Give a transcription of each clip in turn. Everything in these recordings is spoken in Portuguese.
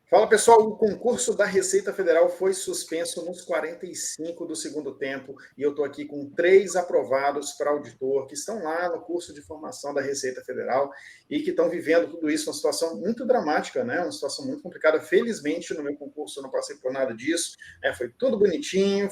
Fala, pessoal, o concurso da Receita Federal foi suspenso nos 45 do segundo tempo e eu estou aqui com 3 aprovados para auditor que estão lá no curso de formação da Receita Federal e que estão vivendo tudo isso, uma situação muito dramática, né? Uma situação muito complicada. Felizmente, no meu concurso eu não passei por nada disso, né? Foi tudo bonitinho,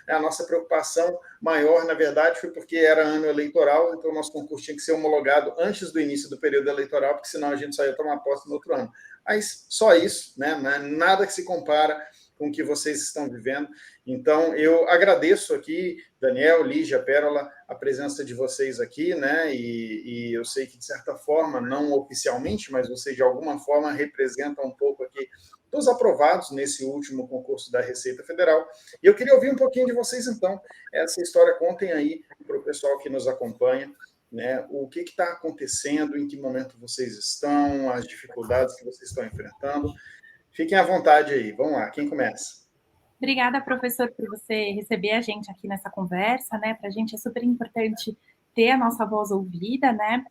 a nossa preocupação maior, na verdade, foi porque era ano eleitoral, então o nosso concurso tinha que ser homologado antes do início do período eleitoral, porque senão a gente só ia tomar posse no outro ano. Mas só isso, né? Nada que se compara com o que vocês estão vivendo. Então, eu agradeço aqui, Daniel, Lígia, Pérola, a presença de vocês aqui, né? E eu sei que, de certa forma, não oficialmente, mas vocês, de alguma forma, representam um pouco aqui dos aprovados nesse último concurso da Receita Federal. E eu queria ouvir um pouquinho de vocês, então. Essa história, contem aí para o pessoal que nos acompanha, né? O que está acontecendo, em que momento vocês estão, as dificuldades que vocês estão enfrentando. Fiquem à vontade aí. Vamos lá, quem começa? Obrigada, professor, por você receber a gente aqui nessa conversa, né? Para a gente é super importante ter a nossa voz ouvida, né?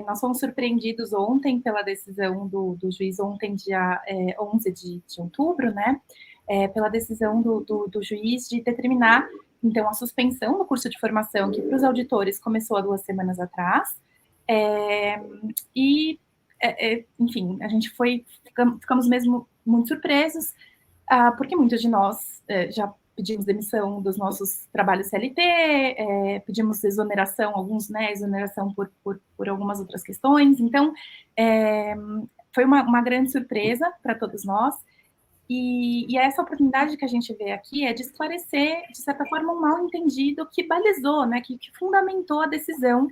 Nós fomos surpreendidos ontem pela decisão do juiz, ontem, dia 11 de outubro, né? Pela decisão do juiz de determinar, então, a suspensão do curso de formação, que para os auditores começou há 2 semanas atrás, enfim, a gente ficamos mesmo muito surpresos, porque muitos de nós já pedimos demissão dos nossos trabalhos CLT, pedimos exoneração, alguns, né, exoneração por algumas outras questões. Então, foi uma grande surpresa para todos nós. E essa oportunidade que a gente vê aqui é de esclarecer, de certa forma, um mal-entendido que balizou, né, que fundamentou a decisão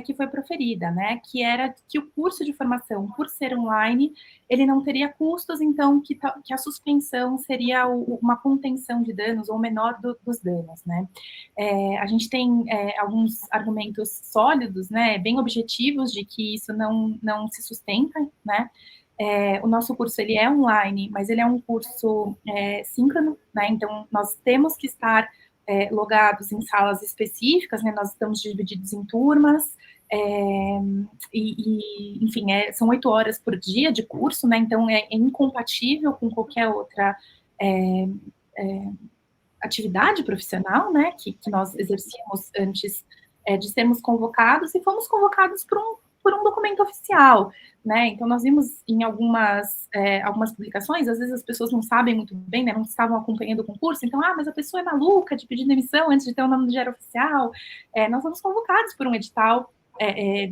que foi proferida, né, que era que o curso de formação, por ser online, ele não teria custos, então que a suspensão seria uma contenção de danos ou menor dos danos, né. A gente tem alguns argumentos sólidos, né, bem objetivos de que isso não se sustenta, né. O nosso curso ele é online, mas ele é um curso síncrono, né? Então nós temos que estar logados em salas específicas, né? Nós estamos divididos em turmas, enfim, são 8 horas por dia de curso, né? Então é incompatível com qualquer outra atividade profissional, né? Que nós exercíamos antes de sermos convocados, e fomos convocados por um documento oficial, né? Então, nós vimos em algumas publicações, às vezes as pessoas não sabem muito bem, né? Não estavam acompanhando o concurso, então, mas a pessoa é maluca de pedir demissão antes de ter o nome do diário oficial. Nós fomos convocados por um edital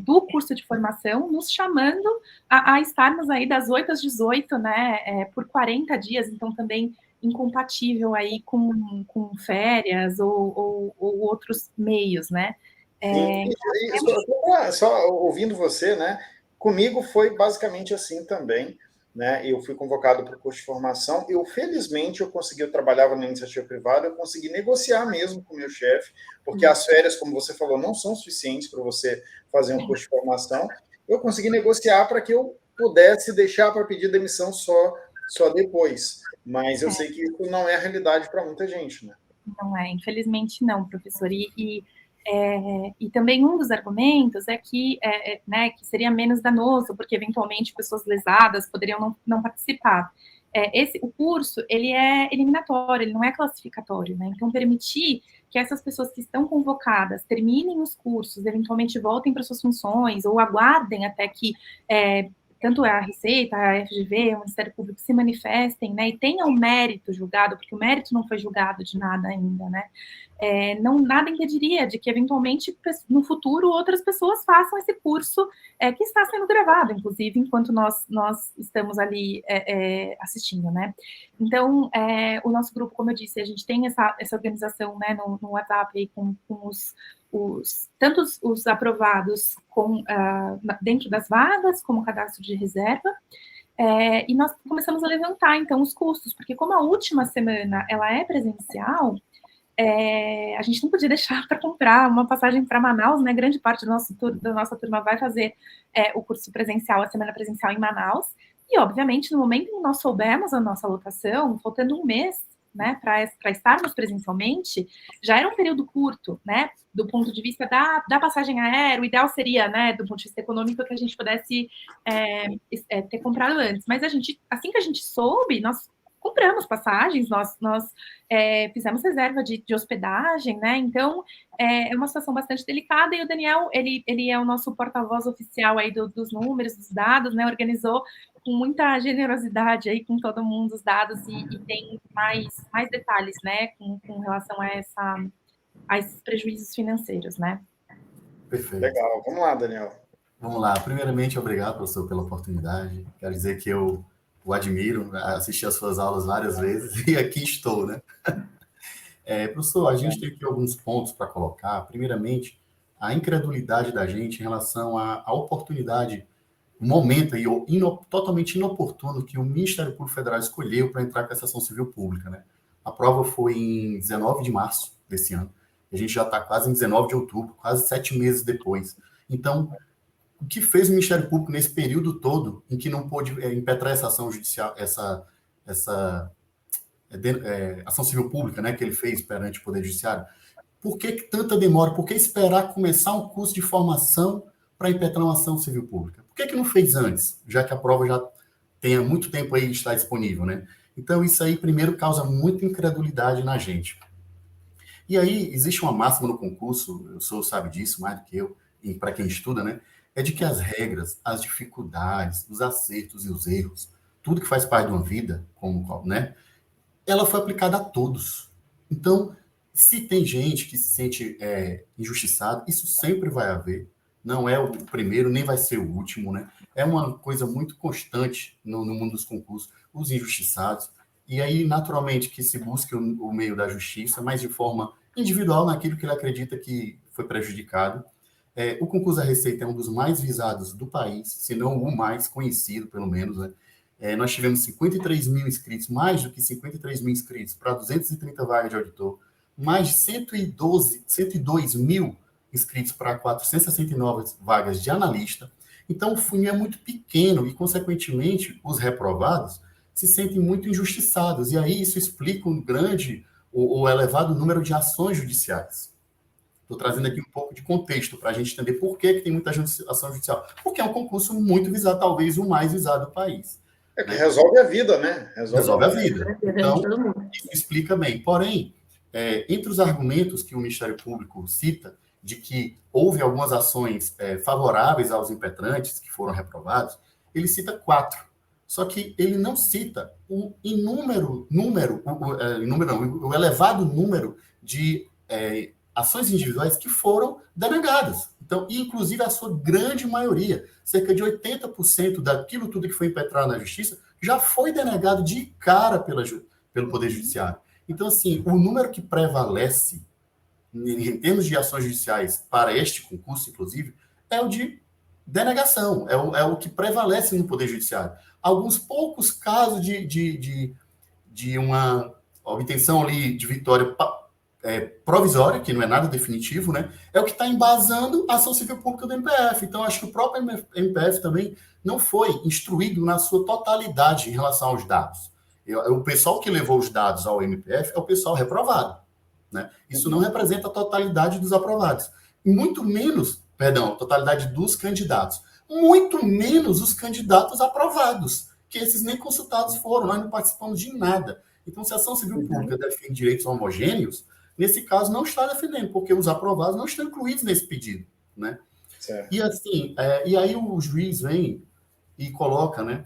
do curso de formação, nos chamando a estarmos aí das 8 às 18, né? Por 40 dias, então também incompatível aí com férias ou outros meios, né? Sim, só ouvindo você, né? Comigo foi basicamente assim também, né? Eu fui convocado para o curso de formação. Felizmente, eu consegui, eu trabalhava na iniciativa privada, eu consegui negociar mesmo com o meu chefe, porque as férias, como você falou, não são suficientes para você fazer um curso de formação. Eu consegui negociar para que eu pudesse deixar para pedir demissão só depois. Mas eu sei que isso não é a realidade para muita gente, né? Não é, infelizmente não, professor. E também um dos argumentos é que, né, que seria menos danoso, porque eventualmente pessoas lesadas poderiam não participar. O curso, ele é eliminatório, ele não é classificatório, né? Então, permitir que essas pessoas que estão convocadas terminem os cursos, eventualmente voltem para suas funções, ou aguardem até que tanto a Receita, a FGV, o Ministério Público se manifestem, né, e tenham o mérito julgado, porque o mérito não foi julgado de nada ainda, né, nada impediria de que, eventualmente, no futuro, outras pessoas façam esse curso que está sendo gravado, inclusive, enquanto nós estamos ali assistindo, né. Então, o nosso grupo, como eu disse, a gente tem essa organização, né, no WhatsApp aí, com tanto os aprovados dentro das vagas, como cadastro de reserva, e nós começamos a levantar, então, os custos, porque como a última semana ela é presencial, a gente não podia deixar para comprar uma passagem para Manaus, né? Grande parte da nossa turma vai fazer o curso presencial, a semana presencial em Manaus, e, obviamente, no momento em que nós soubemos a nossa lotação, faltando um mês né, para estarmos presencialmente, já era um período curto, né, do ponto de vista da passagem aérea. O ideal seria, né, do ponto de vista econômico, que a gente pudesse ter comprado antes. Mas assim que a gente soube, nós compramos passagens, nós fizemos reserva de hospedagem, né? Então, é uma situação bastante delicada, e o Daniel, ele é o nosso porta-voz oficial aí dos números, dos dados, né? Organizou com muita generosidade aí com todo mundo os dados, e tem mais detalhes, né? Com relação a esses prejuízos financeiros, né? Perfeito. Legal. Vamos lá, Daniel. Vamos lá. Primeiramente, obrigado, professor, pela oportunidade. Quero dizer que eu o admiro, assisti as suas aulas várias vezes e aqui estou, né? Professor, a gente tem aqui alguns pontos para colocar. Primeiramente, a incredulidade da gente em relação à oportunidade, o momento aí, totalmente inoportuno que o Ministério Público Federal escolheu para entrar com essa ação civil pública, né? A prova foi em 19 de março desse ano. A gente já está quase em 19 de outubro, quase 7 meses depois. Então, o que fez o Ministério Público nesse período todo em que não pôde impetrar essa ação judicial, essa ação civil pública, né, que ele fez perante o Poder Judiciário? Por que tanta demora? Por que esperar começar um curso de formação para impetrar uma ação civil pública? Por que não fez antes, já que a prova já tem há muito tempo aí está disponível, né? Então, isso aí, primeiro, causa muita incredulidade na gente. E aí, existe uma máxima no concurso, o senhor sabe disso mais do que eu, e para quem estuda, né? É de que as regras, as dificuldades, os acertos e os erros, tudo que faz parte de uma vida, né? Ela foi aplicada a todos. Então, se tem gente que se sente injustiçado, isso sempre vai haver. Não é o primeiro, nem vai ser o último, né? É uma coisa muito constante no mundo dos concursos, os injustiçados. E aí, naturalmente, que se busque o meio da justiça, mas de forma individual, naquilo que ele acredita que foi prejudicado. O concurso da Receita é um dos mais visados do país, se não o mais conhecido, pelo menos, né? Nós tivemos 53 mil inscritos, mais do que 53 mil inscritos para 230 vagas de auditor, mais de 102 mil inscritos para 469 vagas de analista. Então, o funil é muito pequeno e, consequentemente, os reprovados se sentem muito injustiçados. E aí isso explica um grande ou elevado número de ações judiciais. Estou trazendo aqui um pouco de contexto para a gente entender por que tem muita ação judicial. Porque é um concurso muito visado, talvez o mais visado do país. Que resolve a vida, né? Resolve a vida. Então, isso explica bem. Porém, entre os argumentos que o Ministério Público cita, de que houve algumas ações favoráveis aos impetrantes que foram reprovados, ele cita 4. Só que ele não cita o elevado número de ações individuais que foram denegadas. Então, inclusive a sua grande maioria, cerca de 80% daquilo tudo que foi impetrado na justiça, já foi denegado de cara pelo Poder Judiciário. Então, assim, o número que prevalece em termos de ações judiciais para este concurso, inclusive, é o de denegação, é o que prevalece no Poder Judiciário. Alguns poucos casos de uma obtenção ali de vitória provisória, que não é nada definitivo, né? É o que está embasando a ação civil pública do MPF. Então, acho que o próprio MPF também não foi instruído na sua totalidade em relação aos dados. O pessoal que levou os dados ao MPF é o pessoal reprovado, né? Isso não representa a totalidade dos aprovados. Muito menos, a totalidade dos candidatos. Muito menos os candidatos aprovados, que esses nem consultados foram, nós não participamos de nada. Então, se a ação civil pública defende direitos homogêneos, nesse caso não está defendendo, porque os aprovados não estão incluídos nesse pedido, né? Certo. E assim, e aí o juiz vem e coloca, né,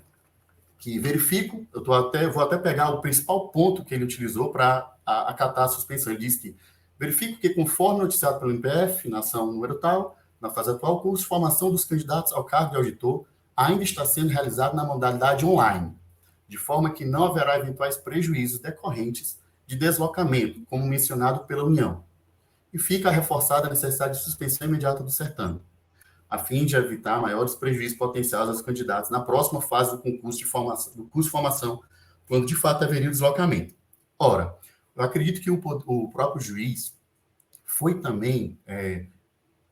que verifico, vou até pegar o principal ponto que ele utilizou para acatar a suspensão. Ele diz que verifico que, conforme noticiado pelo MPF, na ação número tal, na fase atual, o curso de formação dos candidatos ao cargo de auditor ainda está sendo realizado na modalidade online, de forma que não haverá eventuais prejuízos decorrentes de deslocamento, como mencionado pela União. E fica reforçada a necessidade de suspensão imediata do certame, a fim de evitar maiores prejuízos potenciais aos candidatos na próxima fase do curso de formação, quando de fato haveria o deslocamento. Ora, eu acredito que o próprio juiz foi também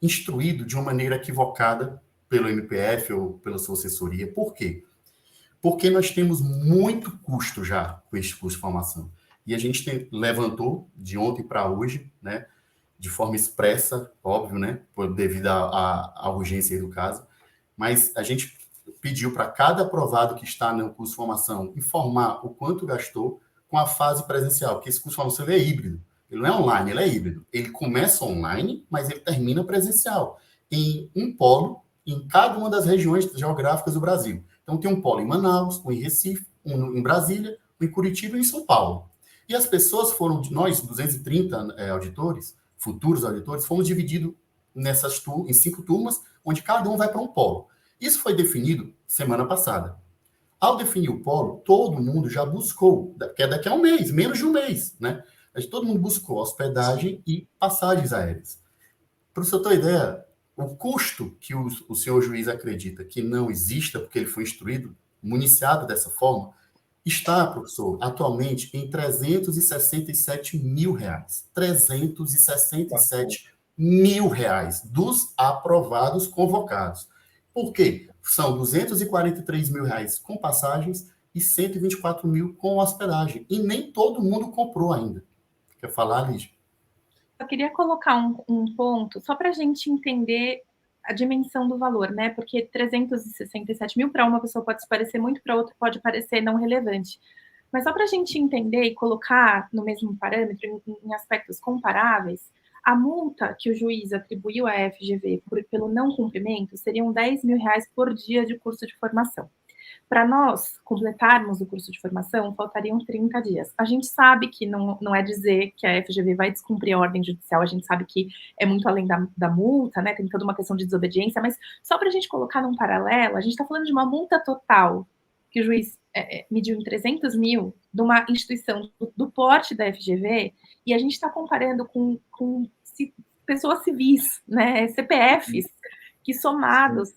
instruído de uma maneira equivocada pelo MPF ou pela sua assessoria. Por quê? Porque nós temos muito custo já com este curso de formação. E a gente levantou de ontem para hoje, né, de forma expressa, óbvio, né, devido à urgência do caso, mas a gente pediu para cada aprovado que está no curso de formação informar o quanto gastou com a fase presencial, porque esse curso de formação ele é híbrido. Ele não é online, ele é híbrido. Ele começa online, mas ele termina presencial, em um polo em cada uma das regiões geográficas do Brasil. Então, tem um polo em Manaus, um em Recife, um em Brasília, um em Curitiba e em São Paulo. E as pessoas foram, nós, 230 auditores, futuros auditores, fomos divididos em 5 turmas, onde cada um vai para um polo. Isso foi definido semana passada. Ao definir o polo, todo mundo já buscou, que é daqui a um mês, menos de um mês, né? Todo mundo buscou hospedagem e passagens aéreas. Para o senhor ter uma ideia, o custo que o senhor juiz acredita que não exista, porque ele foi instruído, municiado dessa forma, está, professor, atualmente em R$367 mil. R$367 mil dos aprovados convocados. Por quê? São R$243 mil com passagens e 124 mil com hospedagem. E nem todo mundo comprou ainda. Quer falar, Lígia? Eu queria colocar um ponto, só para a gente entender a dimensão do valor, né? Porque 367 mil para uma pessoa pode parecer muito, para outra pode parecer não relevante. Mas só para a gente entender e colocar no mesmo parâmetro, em aspectos comparáveis, a multa que o juiz atribuiu à FGV pelo não cumprimento seriam R$10 mil por dia de curso de formação. Para nós completarmos o curso de formação, faltariam 30 dias. A gente sabe que não é dizer que a FGV vai descumprir a ordem judicial, a gente sabe que é muito além da multa, né? Tem toda uma questão de desobediência, mas só para a gente colocar num paralelo, a gente está falando de uma multa total que o juiz mediu em 300 mil de uma instituição do porte da FGV, e a gente está comparando com pessoas civis, né? CPFs, que somados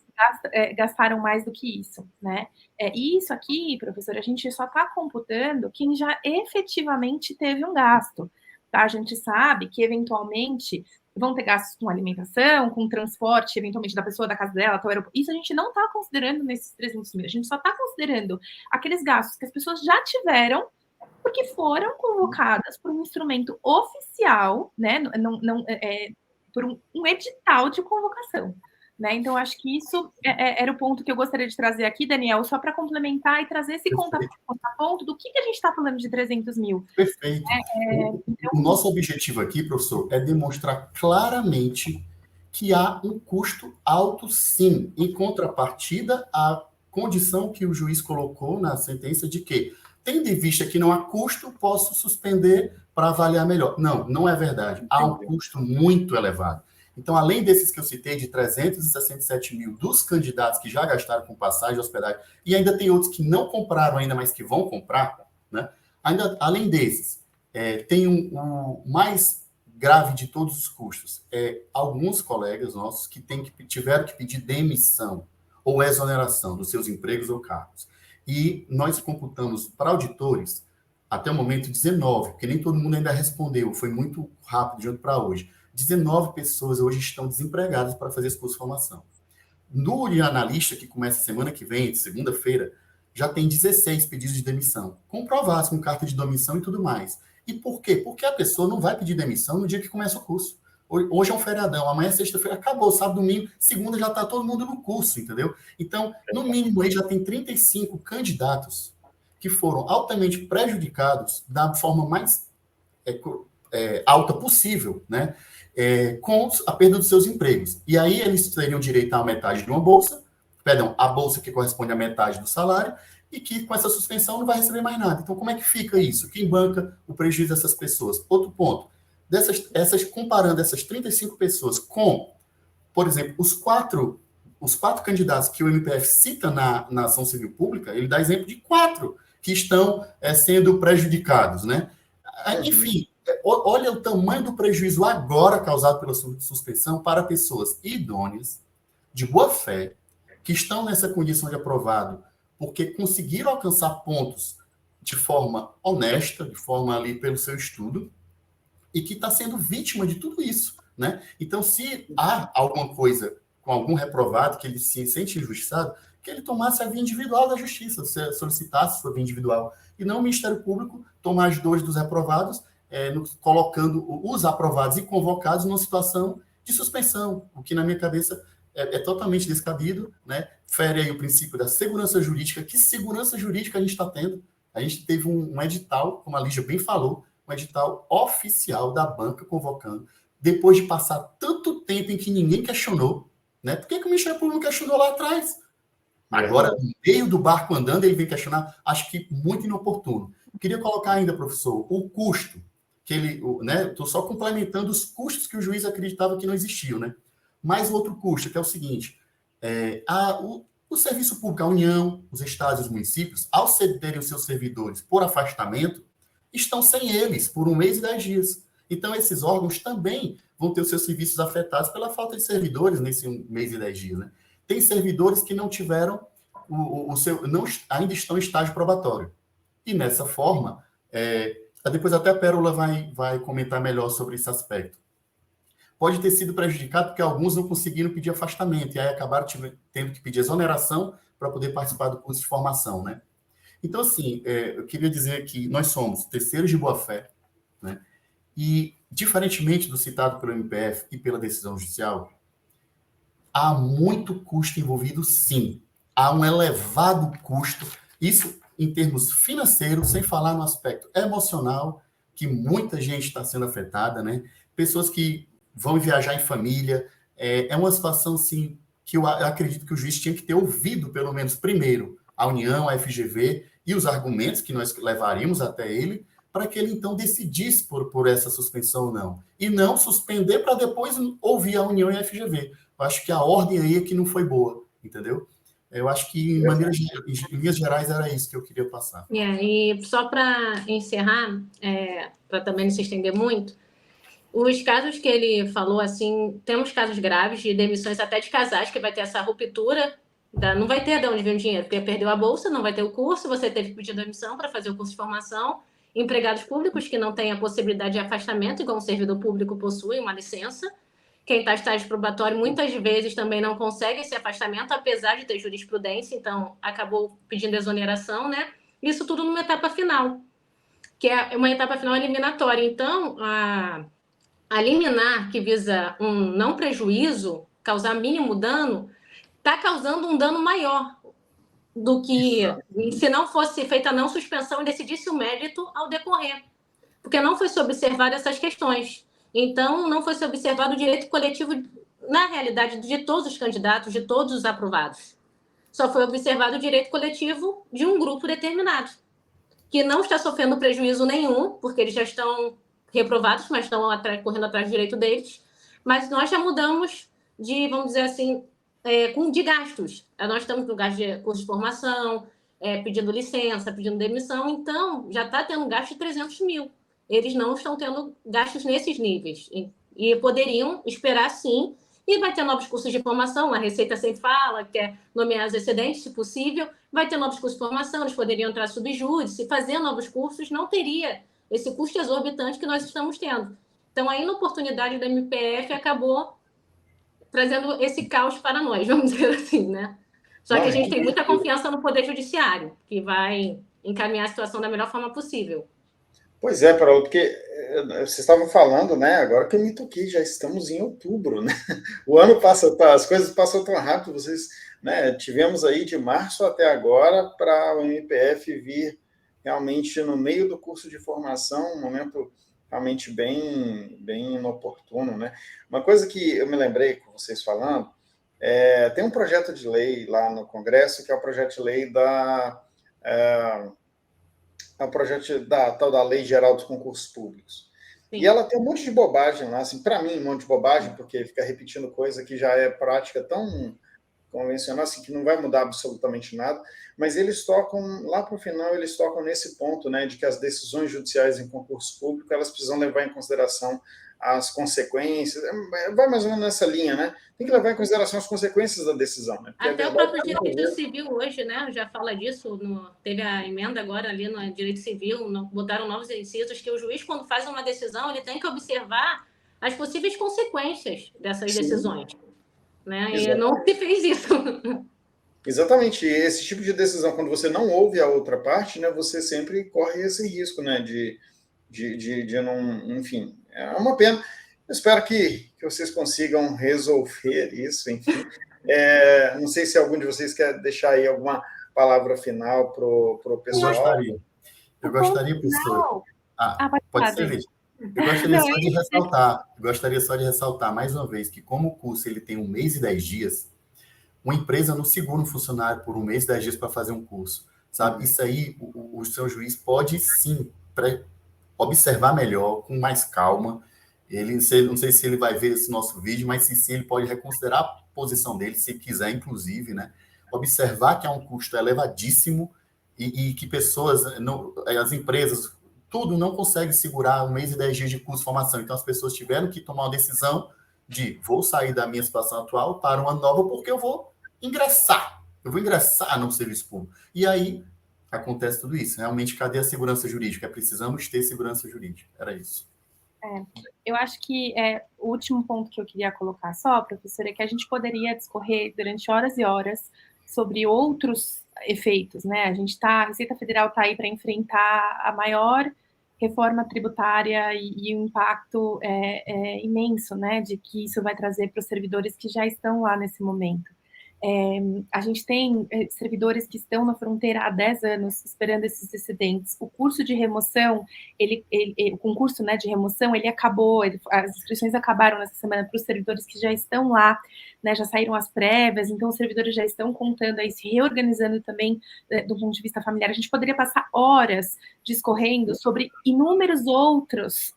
gastaram mais do que isso, né? E isso aqui, professor, a gente só está computando quem já efetivamente teve um gasto, tá? A gente sabe que, eventualmente, vão ter gastos com alimentação, com transporte, eventualmente, da pessoa da casa dela até o aeroporto. Isso a gente não está considerando nesses 300 mil, a gente só está considerando aqueles gastos que as pessoas já tiveram porque foram convocadas por um instrumento oficial, né? Por um edital de convocação. Né? Então, acho que isso era o ponto que eu gostaria de trazer aqui, Daniel, só para complementar e trazer esse contraponto do que a gente está falando de 300 mil. Perfeito. O nosso objetivo aqui, professor, é demonstrar claramente que há um custo alto, sim, em contrapartida à condição que o juiz colocou na sentença de que, tendo em vista que não há custo, posso suspender para avaliar melhor. Não, não é verdade. Há um custo muito elevado. Então, além desses que eu citei, de 367 mil dos candidatos que já gastaram com passagem e hospedagem, e ainda tem outros que não compraram ainda, mas que vão comprar, né? Ainda, além desses, tem um mais grave de todos os custos. Alguns colegas nossos que tiveram que pedir demissão ou exoneração dos seus empregos ou cargos. E nós computamos para auditores, até o momento, 19, porque nem todo mundo ainda respondeu, foi muito rápido de ontem para hoje. 19 pessoas hoje estão desempregadas para fazer esse curso de formação. No analista, que começa semana que vem, segunda-feira, já tem 16 pedidos de demissão, comprovados com carta de demissão e tudo mais. E por quê? Porque a pessoa não vai pedir demissão no dia que começa o curso. Hoje é um feriadão, amanhã é sexta-feira, acabou, sábado, domingo, segunda já está todo mundo no curso, entendeu? Então, no mínimo, aí já tem 35 candidatos que foram altamente prejudicados da forma mais alta possível, né? Com a perda dos seus empregos. E aí eles teriam direito a metade de uma bolsa, a bolsa que corresponde à metade do salário, e que com essa suspensão não vai receber mais nada. Então, como é que fica isso? Quem banca o prejuízo dessas pessoas? Outro ponto, comparando essas 35 pessoas com, por exemplo, os quatro candidatos que o MPF cita na ação civil pública, ele dá exemplo de 4 que estão sendo prejudicados, né? Enfim, olha o tamanho do prejuízo agora causado pela suspensão para pessoas idôneas, de boa fé, que estão nessa condição de aprovado, porque conseguiram alcançar pontos de forma honesta, de forma ali pelo seu estudo, e que está sendo vítima de tudo isso, né? Então, se há alguma coisa com algum reprovado que ele se sente injustiçado, que ele tomasse a via individual da justiça, solicitasse sua via individual. e não o Ministério Público tomar as dores dos reprovados, colocando os aprovados e convocados numa situação de suspensão, o que, na minha cabeça, é totalmente descabido, né? Fere aí o princípio da segurança jurídica. Que segurança jurídica a gente está tendo? A gente teve um edital, como a Lígia bem falou, um edital oficial da banca convocando, depois de passar tanto tempo em que ninguém questionou, né? Por que o Ministério Público não questionou lá atrás? Agora, no meio do barco andando, ele vem questionar, acho que muito inoportuno. Queria colocar ainda, professor, o custo, que ele, né? Estou só complementando os custos que o juiz acreditava que não existiam, né? Mais outro custo, que é o seguinte, o serviço público, a União, os estados e os municípios, ao cederem os seus servidores por afastamento, estão sem eles por 1 mês e 10 dias. Então, esses órgãos também vão ter os seus serviços afetados pela falta de servidores nesse 1 mês e 10 dias, né? Tem servidores que não tiveram ainda estão em estágio probatório. E nessa forma, depois até a Pérola vai comentar melhor sobre esse aspecto. Pode ter sido prejudicado porque alguns não conseguiram pedir afastamento, e aí acabaram tendo que pedir exoneração para poder participar do curso de formação, né? Então, assim, eu queria dizer que nós somos terceiros de boa-fé, né? E, diferentemente do citado pelo MPF e pela decisão judicial, há muito custo envolvido, sim. Há um elevado custo, isso em termos financeiros, sem falar no aspecto emocional, que muita gente está sendo afetada, né? Pessoas que vão viajar em família. É uma situação, assim, que eu acredito que o juiz tinha que ter ouvido, pelo menos, primeiro, a União, a FGV, e os argumentos que nós levaríamos até ele, para que ele, então, decidisse por essa suspensão ou não. E não suspender para depois ouvir a União e a FGV. Eu acho que a ordem aí é que não foi boa, entendeu? Eu acho que, em linhas gerais, era isso que eu queria passar. E só para encerrar, para também não se estender muito, os casos que ele falou, assim, temos casos graves de demissões até de casais, que vai ter essa ruptura, não vai ter de onde vir o dinheiro, porque perdeu a bolsa, não vai ter o curso, você teve que pedir demissão para fazer o curso de formação, empregados públicos que não têm a possibilidade de afastamento, igual um servidor público possui uma licença, quem está em estágio probatório muitas vezes também não consegue esse afastamento, apesar de ter jurisprudência, então acabou pedindo exoneração, né? Isso tudo numa etapa final, que é uma etapa final eliminatória. Então, a liminar que visa um não prejuízo, causar mínimo dano, está causando um dano maior do que se não fosse feita a não suspensão e decidisse o mérito ao decorrer. Porque não foi se observar essas questões. Então, não foi se observado o direito coletivo, na realidade, de todos os candidatos, de todos os aprovados. Só foi observado o direito coletivo de um grupo determinado, que não está sofrendo prejuízo nenhum, porque eles já estão reprovados, mas estão correndo atrás do direito deles. Mas nós já mudamos de, vamos dizer assim, de gastos. Nós estamos no gasto de curso de formação, pedindo licença, pedindo demissão, então já está tendo gasto de 300 mil. Eles não estão tendo gastos nesses níveis. E poderiam esperar, sim, e vai ter novos cursos de formação, a Receita sempre fala, quer nomear os excedentes, se possível, vai ter novos cursos de formação, eles poderiam entrar subjúdice, fazer novos cursos, não teria esse custo exorbitante que nós estamos tendo. Então, a inoportunidade da MPF acabou trazendo esse caos para nós, vamos dizer assim, né? Só que a gente tem muita confiança no Poder Judiciário, que vai encaminhar a situação da melhor forma possível. Pois é, Carol, porque vocês estavam falando, né? Agora que eu me toquei, já estamos em outubro, né? O ano passa, as coisas passam tão rápido, vocês, né? Tivemos aí de março até agora para o MPF vir realmente no meio do curso de formação, um momento realmente bem inoportuno, né? Uma coisa que eu me lembrei com vocês falando, tem um projeto de lei lá no Congresso, que é o projeto de lei o projeto da tal da Lei Geral dos Concursos Públicos. Sim. E ela tem um monte de bobagem lá, assim, para mim, um monte de bobagem, porque fica repetindo coisa que já é prática tão convencional, assim, que não vai mudar absolutamente nada, mas eles tocam, lá para o final, eles tocam nesse ponto, né, de que as decisões judiciais em concurso público, elas precisam levar em consideração as consequências, vai mais ou menos nessa linha, né? Tem que levar em consideração as consequências da decisão, né? Porque até o próprio direito civil hoje, né? Já fala disso, teve a emenda agora ali no direito civil, botaram novos incisos, que o juiz, quando faz uma decisão, ele tem que observar as possíveis consequências dessas decisões, né? E não se fez isso. Exatamente. Esse tipo de decisão, quando você não ouve a outra parte, né, você sempre corre esse risco, né, de não... Enfim, é uma pena. Eu espero que vocês consigam resolver isso, enfim. Não sei se algum de vocês quer deixar aí alguma palavra final para o pessoal. Eu gostaria, professor... pode ser, Lígia. Eu gostaria só de ressaltar mais uma vez que, como o curso ele tem 1 mês e 10 dias, uma empresa não segura um funcionário por 1 mês e 10 dias para fazer um curso, sabe? Isso aí, o seu juiz pode sim observar melhor, com mais calma. Ele, não sei se ele vai ver esse nosso vídeo, mas se sim, ele pode reconsiderar a posição dele, se quiser, inclusive, né? Observar que é um custo elevadíssimo e que pessoas, as empresas, tudo não consegue segurar 1 mês e 10 dias de curso de formação. Então, as pessoas tiveram que tomar uma decisão de vou sair da minha situação atual para uma nova porque eu vou ingressar no serviço público. E aí acontece tudo isso. Realmente, cadê a segurança jurídica? Precisamos ter segurança jurídica. Era isso. Eu acho que o último ponto que eu queria colocar só, professora, é que a gente poderia discorrer durante horas e horas sobre outros efeitos, né? A Receita Federal está aí para enfrentar a maior reforma tributária e o impacto imenso, né, de que isso vai trazer para os servidores que já estão lá nesse momento. A gente tem servidores que estão na fronteira há 10 anos esperando esses excedentes. O curso de remoção, o concurso, né, de remoção, ele acabou, as inscrições acabaram nessa semana para os servidores que já estão lá, né, já saíram as prévias, então os servidores já estão contando aí, se reorganizando também do ponto de vista familiar. A gente poderia passar horas discorrendo sobre inúmeros outros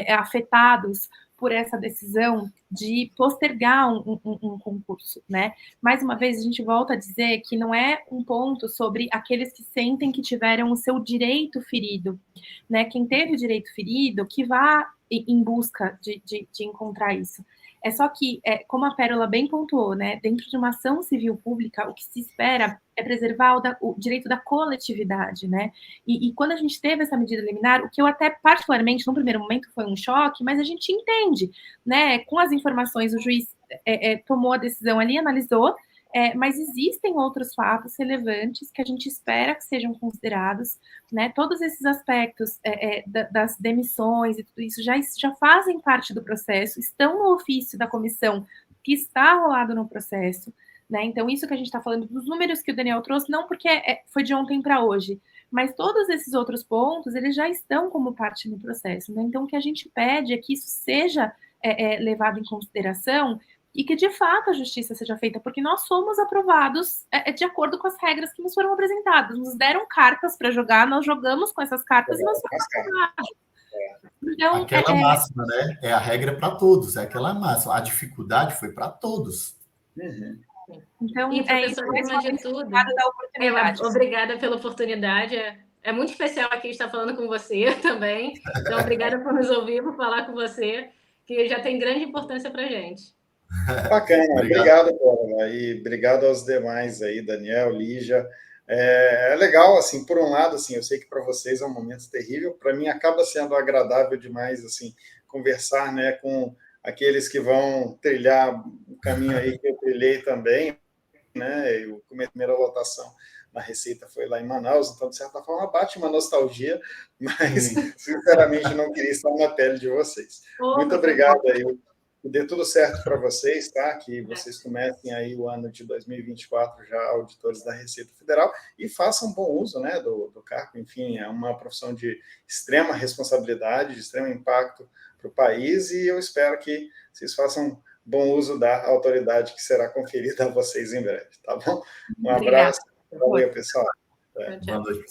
afetados por essa decisão de postergar um concurso, né? Mais uma vez, a gente volta a dizer que não é um ponto sobre aqueles que sentem que tiveram o seu direito ferido, né? Quem teve o direito ferido, que vá em busca de encontrar isso. É só que, como a Pérola bem pontuou, né? Dentro de uma ação civil pública, o que se espera é preservar o direito da coletividade, né? E quando a gente teve essa medida liminar, o que eu até particularmente, no primeiro momento, foi um choque, mas a gente entende, né? Com as informações, o juiz tomou a decisão ali, analisou, mas existem outros fatos relevantes que a gente espera que sejam considerados, né? Todos esses aspectos das demissões e tudo isso já fazem parte do processo, estão no ofício da comissão que está rolado no processo, né? Então, isso que a gente está falando dos números que o Daniel trouxe, não porque foi de ontem para hoje, mas todos esses outros pontos, eles já estão como parte do processo, né? Então, o que a gente pede é que isso seja levado em consideração e que, de fato, a justiça seja feita, porque nós somos aprovados de acordo com as regras que nos foram apresentadas. Nos deram cartas para jogar, nós jogamos com essas cartas e nós somos aprovados. Então, aquela máxima, né? É a regra para todos, é aquela máxima. A dificuldade foi para todos. Uhum. Então, professor, acima de tudo, obrigada pela oportunidade. É muito especial aqui estar falando com você também. Então, obrigada por nos ouvir, por falar com você, que já tem grande importância para a gente. Bacana, obrigado, Paula, e obrigado aos demais aí, Daniel, Lígia. É legal, assim, por um lado, assim, eu sei que para vocês é um momento terrível, para mim acaba sendo agradável demais, assim, conversar, né, com aqueles que vão trilhar o caminho aí que eu trilhei também, né, a primeira lotação na Receita foi lá em Manaus, então, de certa forma, bate uma nostalgia, mas, sinceramente, não queria estar na pele de vocês. Muito obrigado aí. Que dê tudo certo para vocês, tá? Que vocês comecem aí o ano de 2024 já auditores da Receita Federal e façam bom uso, né, do cargo. Enfim, é uma profissão de extrema responsabilidade, de extremo impacto para o país e eu espero que vocês façam bom uso da autoridade que será conferida a vocês em breve, tá bom? Um abraço. Valeu, pessoal. Boa noite, pessoal.